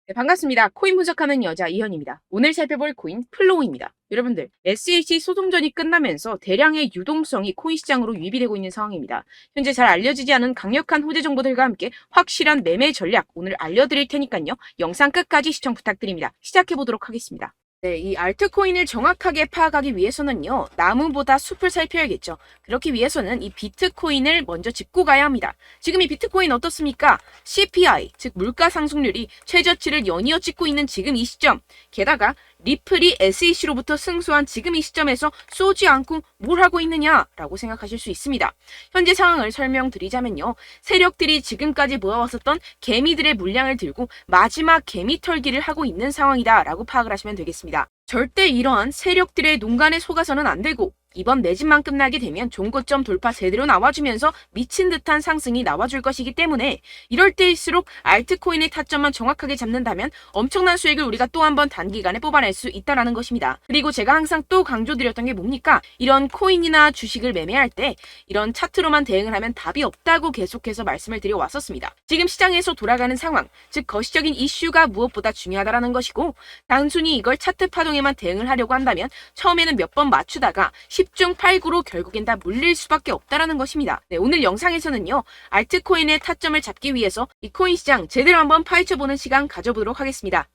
네, 반갑습니다. 코인 분석하는 여자 이현입니다. 오늘 살펴볼 코인 플로우입니다. 여러분들, SEC 소송전이 끝나면서 대량의 유동성이 코인 시장으로 유입이 되고 있는 상황입니다. 현재 잘 알려지지 않은 강력한 호재 정보들과 함께 확실한 매매 전략 오늘 알려드릴 테니까요. 영상 끝까지 시청 부탁드립니다. 시작해보도록 하겠습니다. 네, 이 알트코인을 정확하게 파악하기 위해서는요, 나무보다 숲을 살펴야겠죠. 그렇기 위해서는 이 비트코인을 먼저 짚고 가야 합니다. 지금 이 비트코인 어떻습니까? CPI, 즉 물가 상승률이 최저치를 연이어 찍고 있는 지금 이 시점. 게다가 리플이 SEC로부터 승소한 지금 이 시점에서 쏘지 않고 뭘 하고 있느냐라고 생각하실 수 있습니다. 현재 상황을 설명드리자면요. 세력들이 지금까지 모아왔었던 개미들의 물량을 들고 마지막 개미 털기를 하고 있는 상황이다라고 파악을 하시면 되겠습니다. 절대 이러한 세력들의 농간에 속아서는 안 되고 이번 매집만 끝나게 되면 종고점 돌파 제대로 나와주면서 미친 듯한 상승이 나와줄 것이기 때문에 이럴 때일수록 알트코인의 타점만 정확하게 잡는다면 엄청난 수익을 우리가 또 한 번 단기간에 뽑아낼 수 있다는 것입니다. 그리고 제가 항상 또 강조드렸던 게 뭡니까? 이런 코인이나 주식을 매매할 때 이런 차트로만 대응을 하면 답이 없다고 계속해서 말씀을 드려왔었습니다. 지금 시장에서 돌아가는 상황, 즉 거시적인 이슈가 무엇보다 중요하다는 것이고 단순히 이걸 차트 파동에만 대응을 하려고 한다면 처음에는 몇 번 맞추다가 10중 8구로 결국엔 다 물릴 수밖에 없다는 것입니다. 네, 오늘 영상에서는요. 알트코인의 타점을 잡기 위해서 이 코인 시장 제대로 한번 파헤쳐보는 시간 가져보도록 하겠습니다.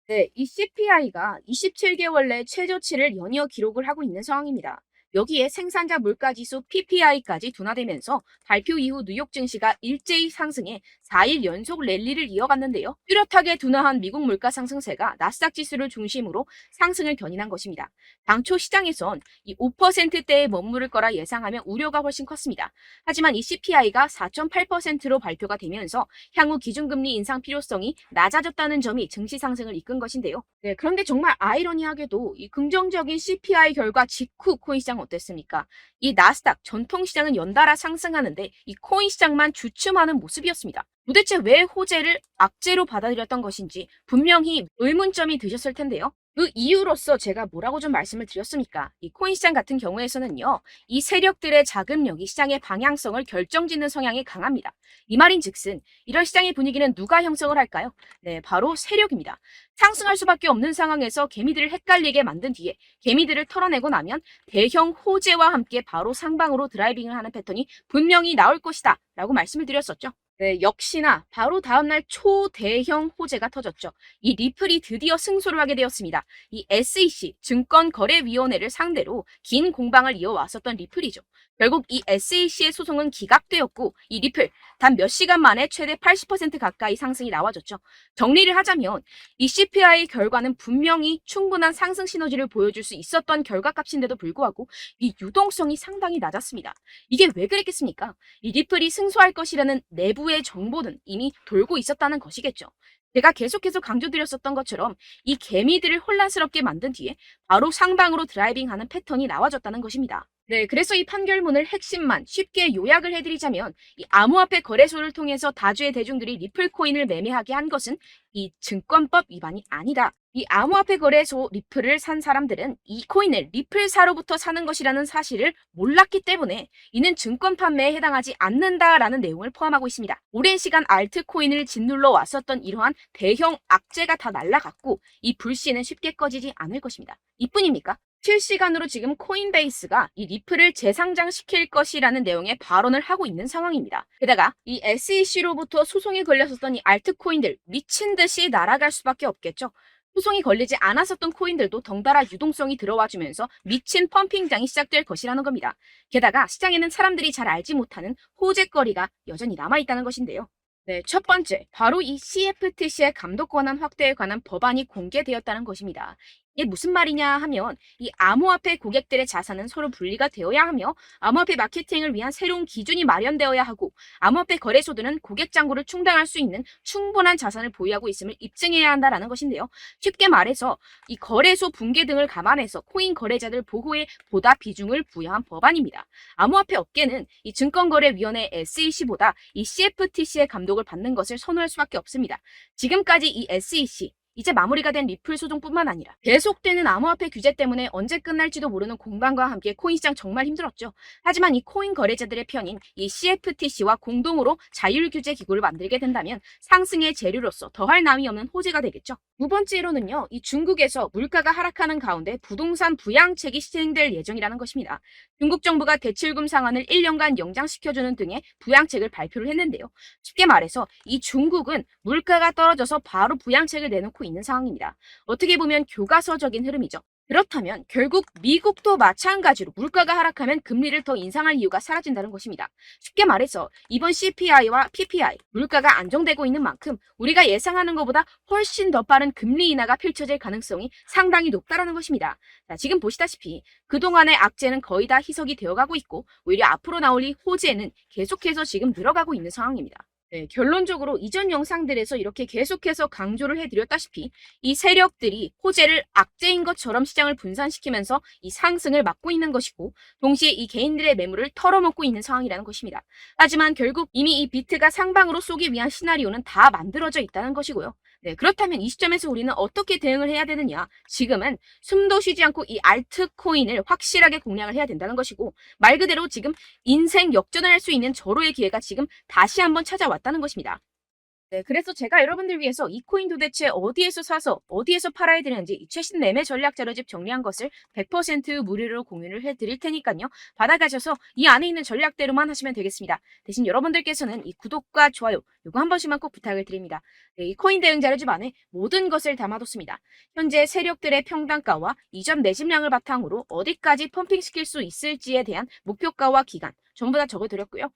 네, 이 CPI가 27개월 내 최저치를 연이어 기록을 하고 있는 상황입니다. 여기에 생산자 물가지수 PPI까지 둔화되면서 발표 이후 뉴욕 증시가 일제히 상승해 4일 연속 랠리를 이어갔는데요. 뚜렷하게 둔화한 미국 물가 상승세가 나스닥 지수를 중심으로 상승을 견인한 것입니다. 당초 시장에선 이 5%대에 머무를 거라 예상하며 우려가 훨씬 컸습니다. 하지만 이 CPI가 4.8%로 발표가 되면서 향후 기준금리 인상 필요성이 낮아졌다는 점이 증시 상승을 이끈 것인데요. 네, 그런데 정말 아이러니하게도 이 긍정적인 CPI 결과 직후 코인 시장 어땠습니까? 이 나스닥 전통시장은 연달아 상승하는데 이 코인 시장만 주춤하는 모습이었습니다. 도대체 왜 호재를 악재로 받아들였던 것인지 분명히 의문점이 드셨을 텐데요. 그 이유로서 제가 뭐라고 좀 말씀을 드렸습니까? 이 코인 시장 같은 경우에서는요, 이 세력들의 자금력이 시장의 방향성을 결정짓는 성향이 강합니다. 이 말인즉슨 이런 시장의 분위기는 누가 형성을 할까요? 네, 바로 세력입니다. 상승할 수밖에 없는 상황에서 개미들을 헷갈리게 만든 뒤에 개미들을 털어내고 나면 대형 호재와 함께 바로 상방으로 드라이빙을 하는 패턴이 분명히 나올 것이다 라고 말씀을 드렸었죠. 네, 역시나 바로 다음날 초대형 호재가 터졌죠. 이 리플이 드디어 승소를 하게 되었습니다. 이 SEC 증권거래위원회를 상대로 긴 공방을 이어왔었던 리플이죠. 결국 이 SEC의 소송은 기각되었고 이 리플 단 몇 시간 만에 최대 80% 가까이 상승이 나와줬죠. 정리를 하자면 이 CPI 결과는 분명히 충분한 상승 시너지를 보여줄 수 있었던 결과값인데도 불구하고 이 유동성이 상당히 낮았습니다. 이게 왜 그랬겠습니까? 이 리플이 승소할 것이라는 내부의 정보는 이미 돌고 있었다는 것이겠죠. 제가 계속해서 강조드렸었던 것처럼 이 개미들을 혼란스럽게 만든 뒤에 바로 상방으로 드라이빙하는 패턴이 나와졌다는 것입니다. 네, 그래서 이 판결문을 핵심만 쉽게 요약을 해드리자면 이 암호화폐 거래소를 통해서 다주의 대중들이 리플 코인을 매매하게 한 것은 이 증권법 위반이 아니다. 이 암호화폐 거래소 리플을 산 사람들은 이 코인을 리플사로부터 사는 것이라는 사실을 몰랐기 때문에 이는 증권 판매에 해당하지 않는다라는 내용을 포함하고 있습니다. 오랜 시간 알트코인을 짓눌러 왔었던 이러한 대형 악재가 다 날아갔고 이 불씨는 쉽게 꺼지지 않을 것입니다. 이뿐입니까? 실시간으로 지금 코인베이스가 이 리플을 재상장시킬 것이라는 내용의 발언을 하고 있는 상황입니다. 게다가 이 SEC로부터 소송이 걸렸었던 이 알트코인들 미친 듯이 날아갈 수밖에 없겠죠. 소송이 걸리지 않았었던 코인들도 덩달아 유동성이 들어와주면서 미친 펌핑장이 시작될 것이라는 겁니다. 게다가 시장에는 사람들이 잘 알지 못하는 호재거리가 여전히 남아있다는 것인데요. 네, 첫 번째, 바로 이 CFTC의 감독 권한 확대에 관한 법안이 공개되었다는 것입니다. 이게 무슨 말이냐 하면 이 암호화폐 고객들의 자산은 서로 분리가 되어야 하며 암호화폐 마케팅을 위한 새로운 기준이 마련되어야 하고 암호화폐 거래소들은 고객 잔고를 충당할 수 있는 충분한 자산을 보유하고 있음을 입증해야 한다는 것인데요. 쉽게 말해서 이 거래소 붕괴 등을 감안해서 코인 거래자들 보호에 보다 비중을 부여한 법안입니다. 암호화폐 업계는 이 증권거래위원회 SEC보다 이 CFTC의 감독을 받는 것을 선호할 수밖에 없습니다. 지금까지 이 SEC 이제 마무리가 된 리플 소송뿐만 아니라 계속되는 암호화폐 규제 때문에 언제 끝날지도 모르는 공방과 함께 코인 시장 정말 힘들었죠. 하지만 이 코인 거래자들의 편인 이 CFTC와 공동으로 자율규제 기구를 만들게 된다면 상승의 재료로서 더할 나위 없는 호재가 되겠죠. 두 번째로는요, 이 중국에서 물가가 하락하는 가운데 부동산 부양책이 시행될 예정이라는 것입니다. 중국 정부가 대출금 상환을 1년간 연장시켜주는 등의 부양책을 발표를 했는데요. 쉽게 말해서 이 중국은 물가가 떨어져서 바로 부양책을 내놓고 있는 상황입니다. 어떻게 보면 교과서적인 흐름이죠. 그렇다면 결국 미국도 마찬가지로 물가가 하락하면 금리를 더 인상할 이유가 사라진다는 것입니다. 쉽게 말해서 이번 CPI와 PPI, 물가가 안정되고 있는 만큼 우리가 예상하는 것보다 훨씬 더 빠른 금리 인하가 펼쳐질 가능성이 상당히 높다는 것입니다. 자, 지금 보시다시피 그동안의 악재는 거의 다 희석이 되어가고 있고 오히려 앞으로 나올 이 호재는 계속해서 지금 늘어가고 있는 상황입니다. 네, 결론적으로 이전 영상들에서 이렇게 계속해서 강조를 해드렸다시피 이 세력들이 호재를 악재인 것처럼 시장을 분산시키면서 이 상승을 막고 있는 것이고 동시에 이 개인들의 매물을 털어먹고 있는 상황이라는 것입니다. 하지만 결국 이미 이 비트가 상방으로 쏘기 위한 시나리오는 다 만들어져 있다는 것이고요. 네, 그렇다면 이 시점에서 우리는 어떻게 대응을 해야 되느냐? 지금은 숨도 쉬지 않고 이 알트코인을 확실하게 공략을 해야 된다는 것이고 말 그대로 지금 인생 역전을 할 수 있는 절호의 기회가 지금 다시 한번 찾아왔다는 것입니다. 네, 그래서 제가 여러분들 위해서 이 코인 도대체 어디에서 사서 어디에서 팔아야 되는지 이 최신 매매 전략 자료집 정리한 것을 100% 무료로 공유를 해드릴 테니까요. 받아가셔서 이 안에 있는 전략대로만 하시면 되겠습니다. 대신 여러분들께서는 이 구독과 좋아요 이거 한 번씩만 꼭 부탁을 드립니다. 네, 이 코인 대응 자료집 안에 모든 것을 담아뒀습니다. 현재 세력들의 평단가와 이전 매집량을 바탕으로 어디까지 펌핑시킬 수 있을지에 대한 목표가와 기간 전부 다 적어드렸고요.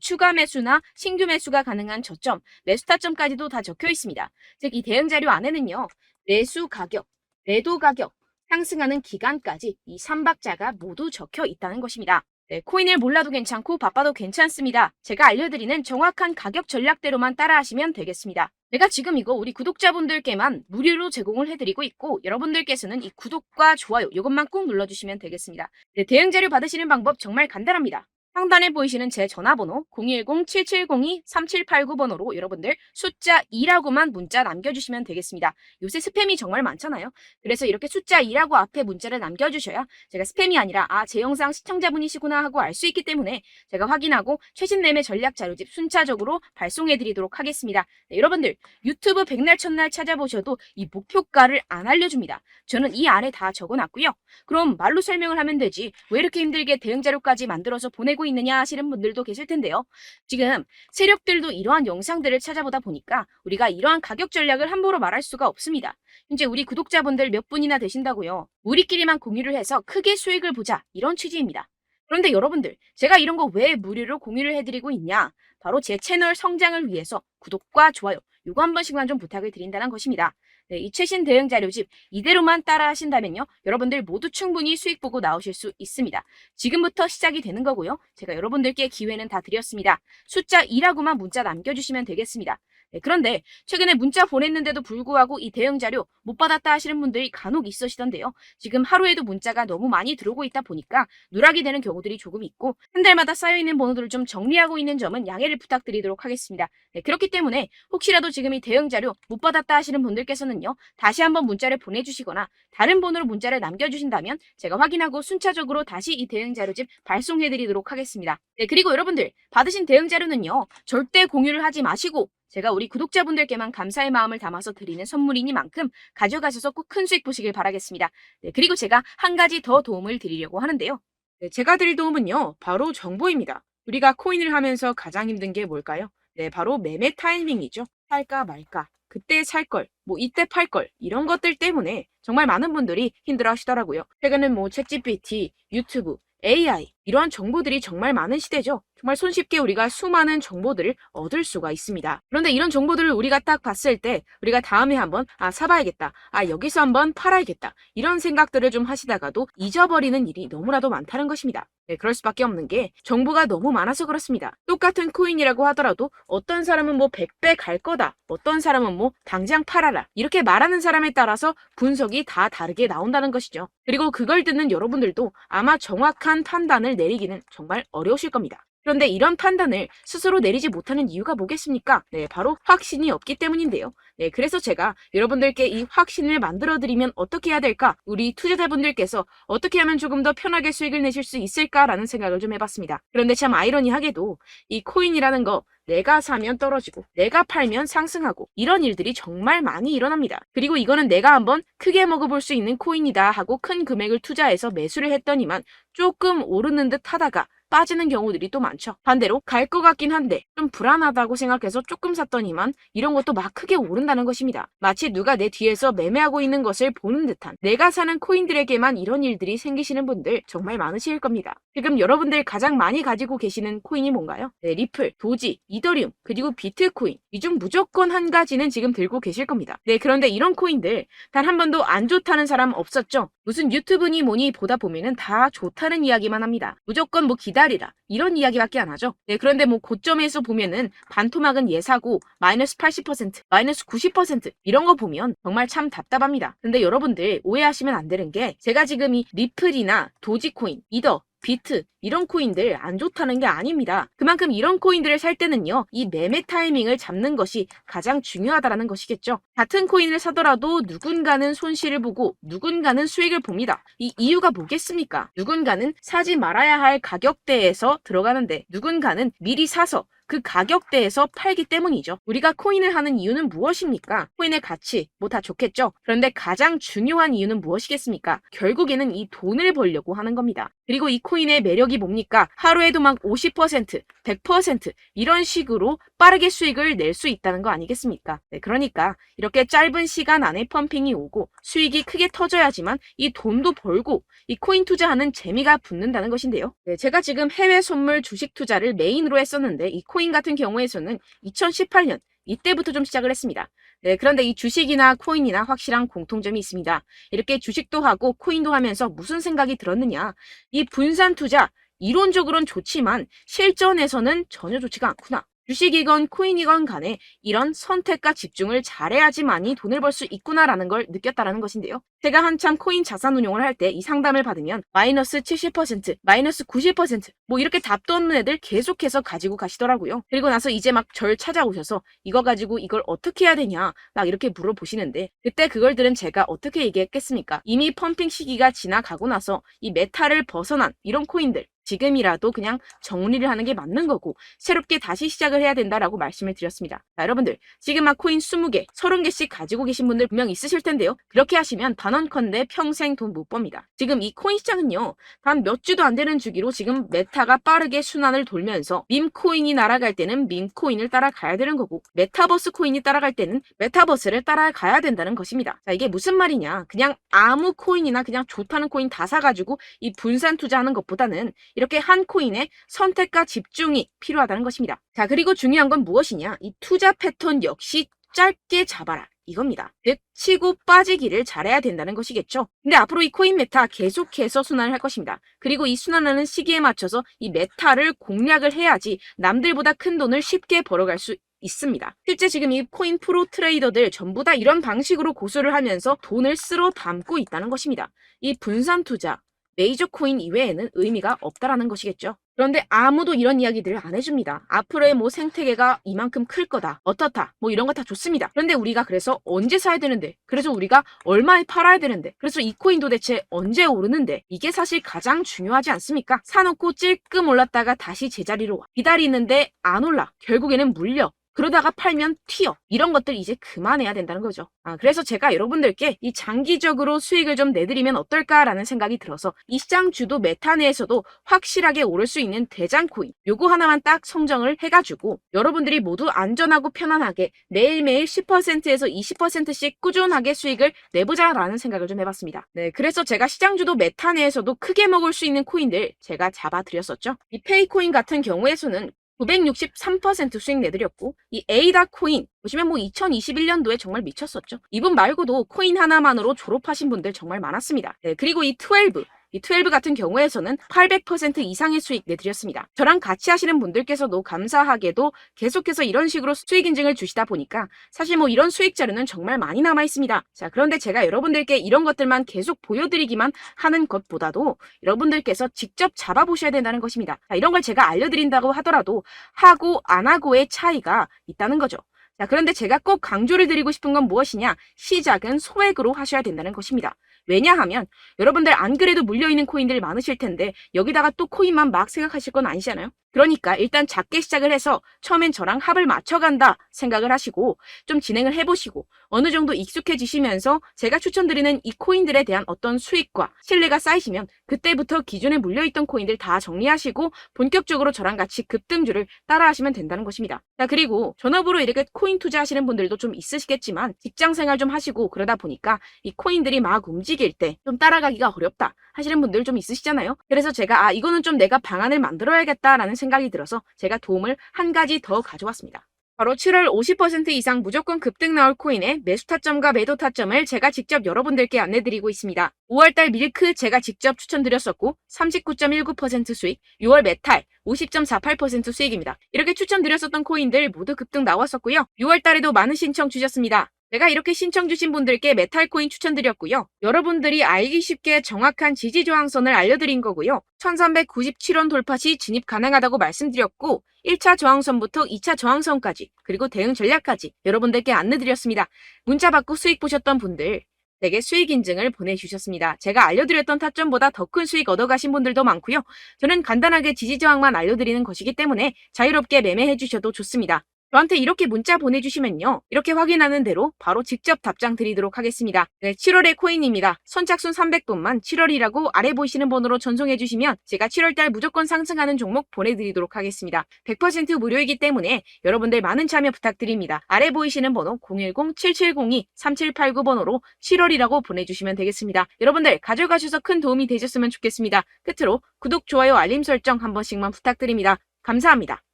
추가 매수나 신규 매수가 가능한 저점, 매수 타점까지도 다 적혀 있습니다. 즉, 이 대응 자료 안에는요, 매수 가격, 매도 가격, 상승하는 기간까지 이 3박자가 모두 적혀 있다는 것입니다. 네, 코인을 몰라도 괜찮고 바빠도 괜찮습니다. 제가 알려드리는 정확한 가격 전략대로만 따라하시면 되겠습니다. 제가 지금 이거 우리 구독자분들께만 무료로 제공을 해드리고 있고 여러분들께서는 이 구독과 좋아요 이것만 꼭 눌러주시면 되겠습니다. 네, 대응 자료 받으시는 방법 정말 간단합니다. 상단에 보이시는 제 전화번호 010-7702-3789번호로 여러분들 숫자 2라고만 문자 남겨주시면 되겠습니다. 요새 스팸이 정말 많잖아요. 그래서 이렇게 숫자 2라고 앞에 문자를 남겨주셔야 제가 스팸이 아니라 제 영상 시청자분이시구나 하고 알 수 있기 때문에 제가 확인하고 최신 매매 전략 자료집 순차적으로 발송해드리도록 하겠습니다. 네, 여러분들 유튜브 백날 첫날 찾아보셔도 이 목표가를 안 알려줍니다. 저는 이 안에 다 적어놨고요. 그럼 말로 설명을 하면 되지 왜 이렇게 힘들게 대응 자료까지 만들어서 보내고 있느냐 하시는 분들도 계실 텐데요. 지금 세력들도 이러한 영상들을 찾아보다 보니까 우리가 이러한 가격 전략을 함부로 말할 수가 없습니다. 현재 우리 구독자분들 몇 분이나 되신다고요. 우리끼리만 공유를 해서 크게 수익을 보자 이런 취지입니다. 그런데 여러분들 제가 이런 거 왜 무료로 공유를 해드리고 있냐? 바로 제 채널 성장을 위해서 구독과 좋아요 요거 한 번씩만 좀 부탁을 드린다는 것입니다. 네, 이 최신 대응 자료집 이대로만 따라 하신다면요. 여러분들 모두 충분히 수익 보고 나오실 수 있습니다. 지금부터 시작이 되는 거고요. 제가 여러분들께 기회는 다 드렸습니다. 숫자 2라고만 문자 남겨주시면 되겠습니다. 네, 그런데 최근에 문자 보냈는데도 불구하고 이 대응 자료 못 받았다 하시는 분들이 간혹 있으시던데요. 지금 하루에도 문자가 너무 많이 들어오고 있다 보니까 누락이 되는 경우들이 조금 있고 한 달마다 쌓여있는 번호들을 좀 정리하고 있는 점은 양해를 부탁드리도록 하겠습니다. 네, 그렇기 때문에 혹시라도 지금 이 대응 자료 못 받았다 하시는 분들께서는요. 다시 한번 문자를 보내주시거나 다른 번호로 문자를 남겨주신다면 제가 확인하고 순차적으로 다시 이 대응 자료집 발송해드리도록 하겠습니다. 네, 그리고 여러분들 받으신 대응 자료는요. 절대 공유를 하지 마시고 제가 우리 구독자분들께만 감사의 마음을 담아서 드리는 선물이니만큼 가져가셔서 꼭 큰 수익 보시길 바라겠습니다. 네, 그리고 제가 한 가지 더 도움을 드리려고 하는데요. 네, 제가 드릴 도움은요. 바로 정보입니다. 우리가 코인을 하면서 가장 힘든 게 뭘까요? 네, 바로 매매 타이밍이죠. 살까 말까. 그때 살 걸, 이때 팔 걸, 이런 것들 때문에 정말 많은 분들이 힘들어 하시더라고요. 최근은 챗GPT, 유튜브, AI, 이러한 정보들이 정말 많은 시대죠. 정말 손쉽게 우리가 수많은 정보들을 얻을 수가 있습니다. 그런데 이런 정보들을 우리가 딱 봤을 때 우리가 다음에 한번 사봐야겠다. 여기서 한번 팔아야겠다. 이런 생각들을 좀 하시다가도 잊어버리는 일이 너무나도 많다는 것입니다. 네, 그럴 수밖에 없는 게 정보가 너무 많아서 그렇습니다. 똑같은 코인이라고 하더라도 어떤 사람은 100배 갈 거다. 어떤 사람은 당장 팔아라. 이렇게 말하는 사람에 따라서 분석이 다 다르게 나온다는 것이죠. 그리고 그걸 듣는 여러분들도 아마 정확한 판단을 내리기는 정말 어려우실 겁니다. 그런데 이런 판단을 스스로 내리지 못하는 이유가 뭐겠습니까? 네, 바로 확신이 없기 때문인데요. 네, 그래서 제가 여러분들께 이 확신을 만들어드리면 어떻게 해야 될까? 우리 투자자분들께서 어떻게 하면 조금 더 편하게 수익을 내실 수 있을까라는 생각을 좀 해봤습니다. 그런데 참 아이러니하게도 이 코인이라는 거 내가 사면 떨어지고 내가 팔면 상승하고 이런 일들이 정말 많이 일어납니다. 그리고 이거는 내가 한번 크게 먹어볼 수 있는 코인이다 하고 큰 금액을 투자해서 매수를 했더니만 조금 오르는 듯 하다가 빠지는 경우들이 또 많죠. 반대로 갈 것 같긴 한데 좀 불안하다고 생각해서 조금 샀더니만 이런 것도 막 크게 오른다는 것입니다. 마치 누가 내 뒤에서 매매하고 있는 것을 보는 듯한, 내가 사는 코인들에게만 이런 일들이 생기시는 분들 정말 많으실 겁니다. 지금 여러분들 가장 많이 가지고 계시는 코인이 뭔가요? 네, 리플, 도지, 이더리움, 그리고 비트코인. 이 중 무조건 한 가지는 지금 들고 계실 겁니다. 네, 그런데 이런 코인들 단 한 번도 안 좋다는 사람 없었죠? 무슨 유튜브니 뭐니 보다 보면은 다 좋다는 이야기만 합니다. 무조건 뭐 기다리라 이런 이야기밖에 안 하죠. 네, 그런데 뭐 고점에서 보면은 반토막은 예사고 마이너스 80%, 마이너스 90% 이런 거 보면 정말 참 답답합니다. 근데 여러분들 오해하시면 안 되는 게, 제가 지금 이 리플이나 도지코인, 이더, 비트 이런 코인들 안 좋다는 게 아닙니다. 그만큼 이런 코인들을 살 때는요, 이 매매 타이밍을 잡는 것이 가장 중요하다는 것이겠죠. 같은 코인을 사더라도 누군가는 손실을 보고 누군가는 수익을 봅니다. 이 이유가 뭐겠습니까? 누군가는 사지 말아야 할 가격대에서 들어가는데 누군가는 미리 사서 그 가격대에서 팔기 때문이죠. 우리가 코인을 하는 이유는 무엇입니까? 코인의 가치, 뭐 다 좋겠죠? 그런데 가장 중요한 이유는 무엇이겠습니까? 결국에는 이 돈을 벌려고 하는 겁니다. 그리고 이 코인의 매력이 뭡니까? 하루에도 막 50%, 100% 이런 식으로 빠르게 수익을 낼 수 있다는 거 아니겠습니까? 네, 그러니까 이렇게 짧은 시간 안에 펌핑이 오고 수익이 크게 터져야지만 이 돈도 벌고 이 코인 투자하는 재미가 붙는다는 것인데요. 네, 제가 지금 해외 선물 주식 투자를 메인으로 했었는데 이 코인 같은 경우에서는 2018년 이때부터 좀 시작을 했습니다. 네, 그런데 이 주식이나 코인이나 확실한 공통점이 있습니다. 이렇게 주식도 하고 코인도 하면서 무슨 생각이 들었느냐? 이 분산 투자, 이론적으로는 좋지만 실전에서는 전혀 좋지가 않구나. 주식이건 코인이건 간에 이런 선택과 집중을 잘해야지만이 돈을 벌 수 있구나라는 걸 느꼈다라는 것인데요. 제가 한참 코인 자산 운용을 할 때 이 상담을 받으면 마이너스 70%, 마이너스 90% 뭐 이렇게 답도 없는 애들 계속해서 가지고 가시더라고요. 그리고 나서 이제 막 절 찾아오셔서 이거 가지고 이걸 어떻게 해야 되냐 막 이렇게 물어보시는데, 그때 그걸 들은 제가 어떻게 얘기했겠습니까? 이미 펌핑 시기가 지나가고 나서 이 메타를 벗어난 이런 코인들 지금이라도 그냥 정리를 하는 게 맞는 거고 새롭게 다시 시작을 해야 된다라고 말씀을 드렸습니다. 자, 여러분들 지금 막 코인 20개, 30개씩 가지고 계신 분들 분명 있으실 텐데요. 그렇게 하시면 단언컨대 평생 돈 못 법니다. 지금 이 코인 시장은요, 단 몇 주도 안 되는 주기로 지금 메타가 빠르게 순환을 돌면서 밈코인이 날아갈 때는 밈코인을 따라가야 되는 거고 메타버스 코인이 따라갈 때는 메타버스를 따라가야 된다는 것입니다. 자, 이게 무슨 말이냐? 그냥 아무 코인이나 그냥 좋다는 코인 다 사가지고 이 분산 투자하는 것보다는 이렇게 한 코인에 선택과 집중이 필요하다는 것입니다. 자, 그리고 중요한 건 무엇이냐? 이 투자 패턴 역시 짧게 잡아라. 이겁니다. 즉 치고 빠지기를 잘해야 된다는 것이겠죠. 근데 앞으로 이 코인 메타 계속해서 순환을 할 것입니다. 그리고 이 순환하는 시기에 맞춰서 이 메타를 공략을 해야지 남들보다 큰 돈을 쉽게 벌어갈 수 있습니다. 실제 지금 이 코인 프로 트레이더들 전부 다 이런 방식으로 고수를 하면서 돈을 쓸어 담고 있다는 것입니다. 이 분산 투자, 메이저 코인 이외에는 의미가 없다라는 것이겠죠. 그런데 아무도 이런 이야기들을 안 해줍니다. 앞으로의 뭐 생태계가 이만큼 클 거다, 어떻다, 뭐 이런 거 다 좋습니다. 그런데 우리가 그래서 언제 사야 되는데, 그래서 우리가 얼마에 팔아야 되는데, 그래서 이 코인 도대체 언제 오르는데, 이게 사실 가장 중요하지 않습니까? 사놓고 찔끔 올랐다가 다시 제자리로 와. 기다리는데 안 올라. 결국에는 물려. 그러다가 팔면 튀어. 이런 것들 이제 그만해야 된다는 거죠. 그래서 제가 여러분들께 이 장기적으로 수익을 좀 내드리면 어떨까라는 생각이 들어서 이 시장 주도 메타 내에서도 확실하게 오를 수 있는 대장 코인 요거 하나만 딱 선정을 해가지고 여러분들이 모두 안전하고 편안하게 매일매일 10%에서 20%씩 꾸준하게 수익을 내보자라는 생각을 좀 해봤습니다. 네, 그래서 제가 시장 주도 메타 내에서도 크게 먹을 수 있는 코인들 제가 잡아드렸었죠. 이 페이코인 같은 경우에서는 963% 수익 내드렸고, 이 에이다 코인 보시면 뭐 2021년도에 정말 미쳤었죠. 이분 말고도 코인 하나만으로 졸업하신 분들 정말 많았습니다. 네, 그리고 이 12 이 12 같은 경우에서는 800% 이상의 수익 내드렸습니다. 저랑 같이 하시는 분들께서도 감사하게도 계속해서 이런 식으로 수익 인증을 주시다 보니까 사실 뭐 이런 수익 자료는 정말 많이 남아 있습니다. 자, 그런데 제가 여러분들께 이런 것들만 계속 보여드리기만 하는 것보다도 여러분들께서 직접 잡아보셔야 된다는 것입니다. 자, 이런 걸 제가 알려드린다고 하더라도 하고 안 하고의 차이가 있다는 거죠. 자, 그런데 제가 꼭 강조를 드리고 싶은 건 무엇이냐? 시작은 소액으로 하셔야 된다는 것입니다. 왜냐하면 여러분들 안 그래도 물려있는 코인들 많으실 텐데 여기다가 또 코인만 막 생각하실 건 아니잖아요. 그러니까 일단 작게 시작을 해서 처음엔 저랑 합을 맞춰간다 생각을 하시고 좀 진행을 해보시고 어느 정도 익숙해지시면서 제가 추천드리는 이 코인들에 대한 어떤 수익과 신뢰가 쌓이시면 그때부터 기존에 물려있던 코인들 다 정리하시고 본격적으로 저랑 같이 급등주를 따라하시면 된다는 것입니다. 자, 그리고 전업으로 이렇게 코인 투자하시는 분들도 좀 있으시겠지만 직장생활 좀 하시고 그러다 보니까 이 코인들이 막 움직일 때 좀 따라가기가 어렵다 하시는 분들 좀 있으시잖아요. 그래서 제가 이거는 좀 내가 방안을 만들어야겠다라는 생각이 들어서 제가 도움을 한 가지 더 가져왔습니다. 바로 7월 50% 이상 무조건 급등 나올 코인의 매수 타점과 매도 타점을 제가 직접 여러분들께 안내드리고 있습니다. 5월달 밀크 제가 직접 추천드렸었고 39.19% 수익, 6월 메탈 50.48% 수익입니다. 이렇게 추천드렸었던 코인들 모두 급등 나왔었고요. 6월달에도 많은 신청 주셨습니다. 제가 이렇게 신청 주신 분들께 메탈코인 추천드렸고요. 여러분들이 알기 쉽게 정확한 지지저항선을 알려드린 거고요. 1397원 돌파 시 진입 가능하다고 말씀드렸고 1차 저항선부터 2차 저항선까지 그리고 대응 전략까지 여러분들께 안내드렸습니다. 문자 받고 수익 보셨던 분들 되게 수익 인증을 보내주셨습니다. 제가 알려드렸던 타점보다 더 큰 수익 얻어가신 분들도 많고요. 저는 간단하게 지지저항만 알려드리는 것이기 때문에 자유롭게 매매해 주셔도 좋습니다. 저한테 이렇게 문자 보내주시면요. 이렇게 확인하는 대로 바로 직접 답장 드리도록 하겠습니다. 네, 7월의 코인입니다. 선착순 300분만 7월이라고 아래 보이시는 번호로 전송해 주시면 제가 7월달 무조건 상승하는 종목 보내드리도록 하겠습니다. 100% 무료이기 때문에 여러분들 많은 참여 부탁드립니다. 아래 보이시는 번호 010-7702-3789번호로 7월이라고 보내주시면 되겠습니다. 여러분들 가져가셔서 큰 도움이 되셨으면 좋겠습니다. 끝으로 구독, 좋아요, 알림 설정 한 번씩만 부탁드립니다. 감사합니다.